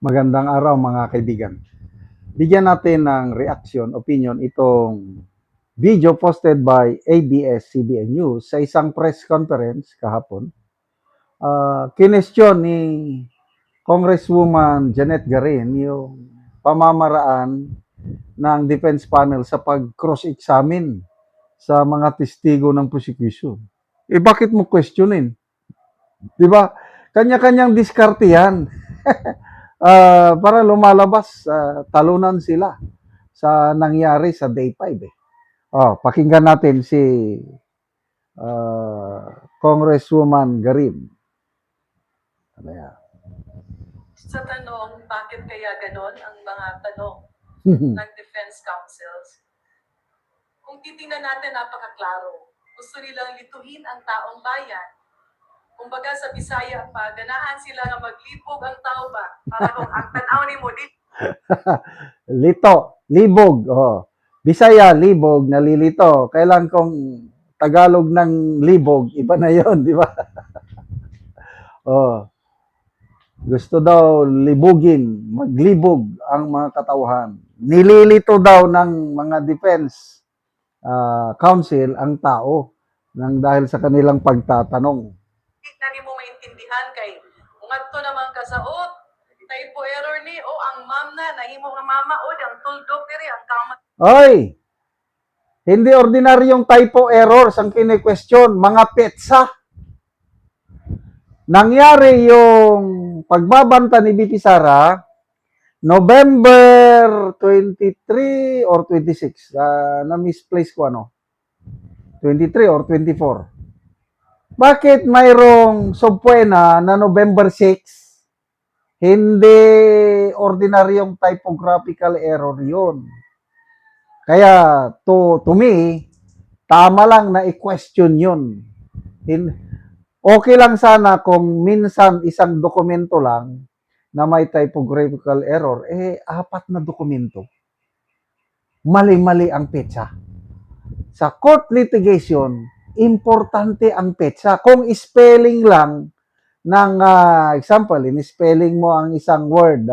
Magandang araw mga kaibigan. Bigyan natin ng reaction, opinion itong video posted by ABS-CBN News sa isang press conference kahapon. Kinestyon ni Congresswoman Janet Garin yung pamamaraan ng defense panel sa pag-cross-examine sa mga testigo ng prosecution. Bakit mo questionin? Di ba? Kanya-kanyang diskarte yan. Para lumalabas, talunan sila sa nangyari sa day 5. Pakinggan natin si uh, Congresswoman Garin. Sa tanong, bakit kaya ganon ang mga tanong ng defense counsels? Kung titingnan natin, napakaklaro. Gusto nilang lituhin ang taong bayan. Kumbaga sa Bisaya pa, ganahan sila nga maglibog ang tao ba? Para kung ang tanaw ni mo, Lito, libog. Bisaya, libog, nalilito. Kailan kung Tagalog ng libog, iba na yon, di ba? Gusto daw libugin, maglibog ang mga katauhan. Nililito daw ng mga defense counsel ang tao nang dahil sa kanilang pagtatanong. Na ni mo maintindihan kay kung adto naman ka sa typo error ni ang ma'am na nahimo nga mama ang tuldok diri ang kama. Oy! Hindi ordinaryong typo errors ang kine-question, mga petsa. Nangyari yung pagbabanta ni BP Sara November 23 or 26. Na-misplace ko 23 or 24. Bakit mayroong subpoena na November 6? Hindi ordinaryong typographical error yun. Kaya to me, tama lang na i-question yun. Okay lang sana kung minsan isang dokumento lang na may typographical error, 4 na dokumento. Mali-mali ang petsa. Sa court litigation, importante ang petsa. Kung spelling lang ng example, in-spelling mo ang isang word,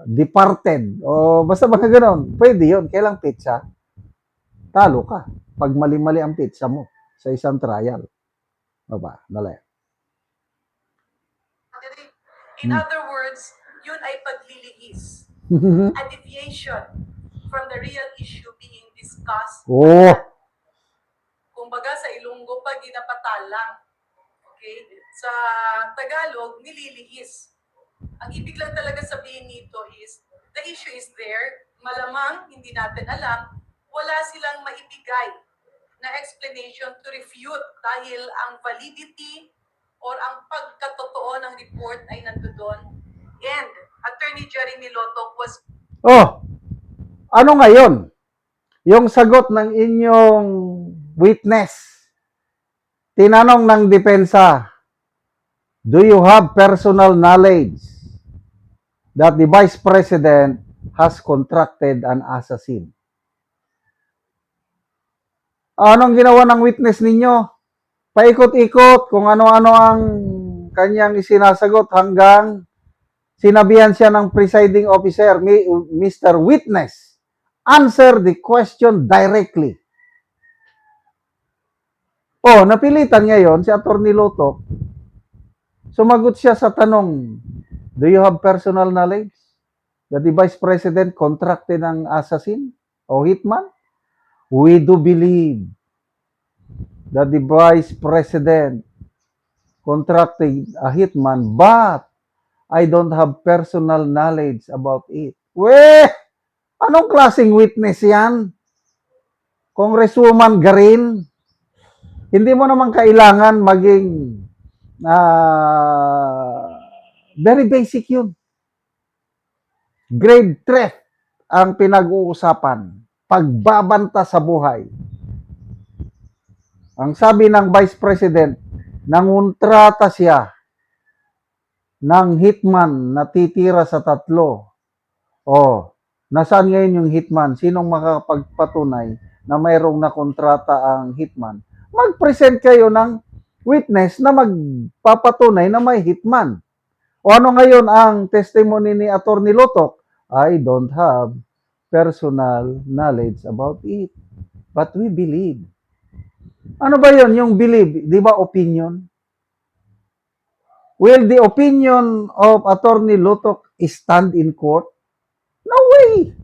departed, o basta mga ganon, pwede yun. Kailang petsa? Talo ka pag mali-mali ang petsa mo sa isang trial. Dali. In other words, yun ay paglilihis. A deviation from the real issue being discussed. Kumbaga sa Ilonggo pa ginapatalang. Okay? Sa Tagalog, nililihis. Ang ibig lang talaga sabihin nito is, the issue is there, malamang hindi natin alam, wala silang maibigay na explanation to refute dahil ang validity or ang pagkatotoo ng report ay nandoon. And Attorney Jeremy Lotok was... Ano ngayon? Yung sagot ng inyong witness, tinanong ng depensa, do you have personal knowledge that the Vice President has contracted an assassin? Anong ginawa ng witness ninyo? Paikot-ikot kung ano-ano ang kanyang isinasagot hanggang sinabihan siya ng presiding officer, Mr. Witness, answer the question directly. Napilitan ngayon si Atty. Lotok. Sumagot siya sa tanong, do you have personal knowledge that the Vice President contracted ng assassin o hitman? We do believe that the Vice President contracted a hitman, but I don't have personal knowledge about it. Anong klaseng witness yan? Congresswoman Garin, hindi mo naman kailangan maging very basic yun. Grade threat ang pinag-uusapan. Pagbabanta sa buhay. Ang sabi ng Vice President, nanguntrata siya ng hitman na titira sa 3. Nasaan ngayon yung hitman? Sinong makapagpatunay na mayroong nakontrata ang hitman? Mag-present kayo ng witness na magpapatunay na may hitman. O ano ngayon ang testimony ni Atty. Lotok? I don't have personal knowledge about it. But we believe. Ano ba yun? Yung believe, di ba opinion? Will the opinion of Atty. Lotok stand in court? No way!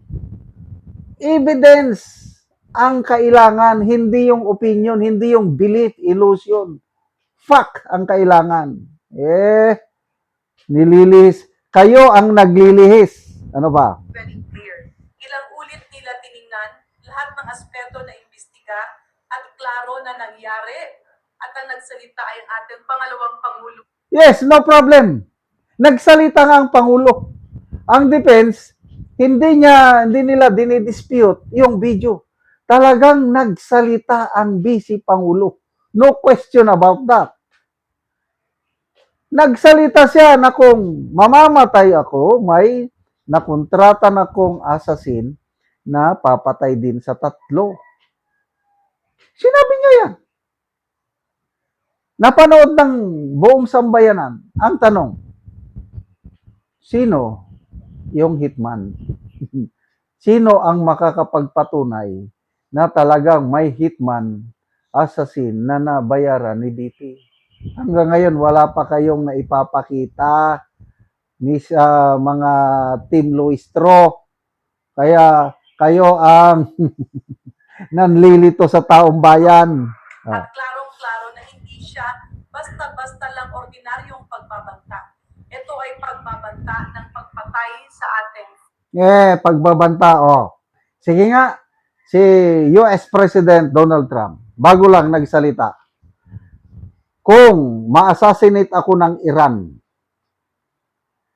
Evidence ang kailangan, hindi yung opinion, hindi yung belief, illusion. Fact ang kailangan. Nililihis. Kayo ang naglilihis. Ano ba? very clear. Ilang ulit nila tiningnan lahat ng aspeto na imbestiga at klaro na nangyari at ang nagsalita ay ang ating pangalawang Pangulo. Yes, no problem. Nagsalita nga ang Pangulo. Ang defense, hindi nila dinidispute yung video. Talagang nagsalita ang Vice Pangulo. No question about that. Nagsalita siya na kung mamamatay ako, may nakontrata na kong assassin na papatay din sa 3. Sinabi niya yan. Napanood ng buong sambayanan. Ang tanong, sino yung hitman? Sino ang makakapagpatunay na talagang may hitman, assassin na nabayaran ni BP? Hanggang ngayon, wala pa kayong naipapakita ni sa mga Team Luistro. Kaya kayo ang nanlilito sa taong bayan. At klarong-klaro na hindi siya basta-basta lang ordinaryong pagbabanta. Ito ay pagbabanta ng pagpatay sa ating Pagbabanta, Sige nga, si US President Donald Trump, bago lang nagsalita, kung ma-assassinate ako ng Iran,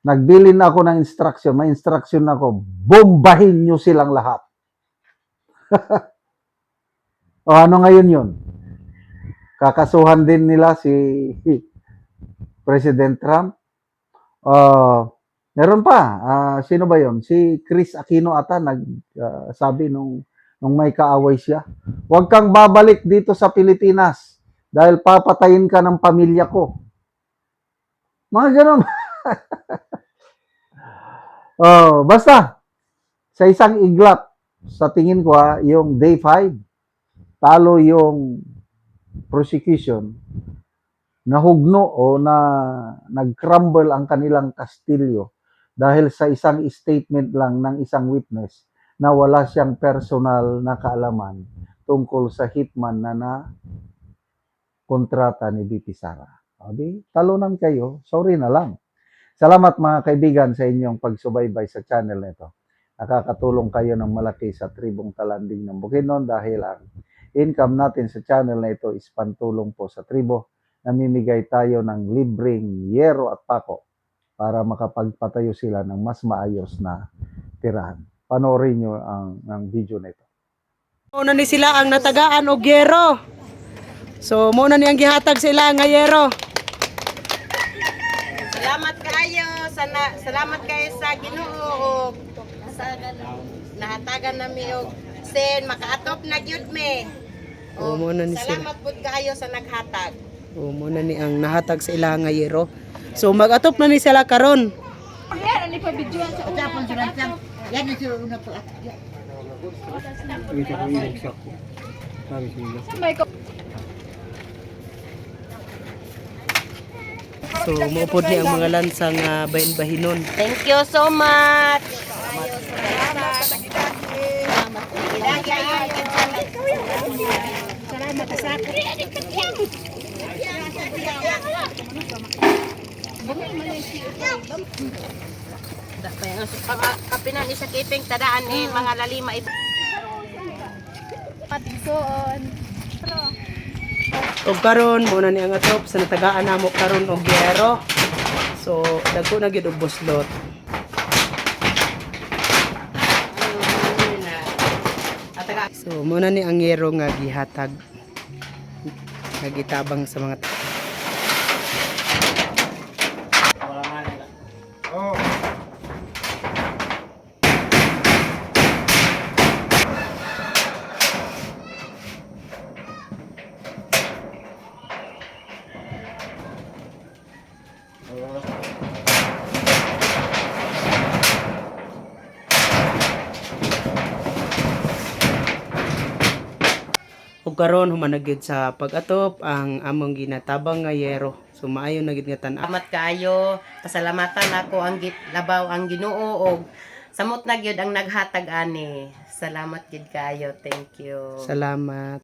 nagbilin ako ng instruction, may instruction ako, bombahin nyo silang lahat. Ano ngayon yun? Kakasuhan din nila si President Trump. Meron pa, sino ba yon? Si Chris Aquino ata nagsabi nung may kaaway siya. Huwag kang babalik dito sa Pilipinas dahil papatayin ka ng pamilya ko. Mga ganun. Basta, sa isang iglap, sa tingin ko yung day 5, talo yung prosecution, nahugno o nag-crumble ang kanilang kastilyo dahil sa isang statement lang ng isang witness na wala siyang personal na kaalaman tungkol sa hitman na kontrata ni BP Sara. Talunan kayo, sorry na lang. Salamat mga kaibigan sa inyong pagsubaybay sa channel nito. Nakakatulong kayo ng malaki sa tribong Talanding ng Bukidnon dahil ang income natin sa channel na ito is pantulong po sa tribo. Namimigay tayo ng libreng yero at pako para makapagpatayo sila ng mas maayos na tirahan. Panoorin nyo ang video na ito. Muna ni sila ang natagaan og yero. So muna niyang gihatag sila nga yero. Salamat kayo sa Ginoo og nahatagan nami og sen makaatop na gyud me. O muna ni sila. Salamat pud kayo sa naghatag. O muna ni ang nahatag sa ila nga yero. So mag-atop na ni sila karon. So maupod ni ang mga lansang bahin-bahinon. Thank you so much. Kapinan isa kiping tadaan mga lalima Og karon muna ni ang atop sa natagaan namo karon og yero. So dagko na gyud og buslot. So muna ni ang yero nga gihatag. Nagitabang sa mga ug karon human na gyud sa pag-atop ang among ginatabang nga yero. So maayo na gyud nga tan-aw. Salamat kaayo. Pasalamatan ako ang labaw ang Ginoo og samot na gyud ang naghatag ani. Salamat gyud kaayo. Thank you. Salamat.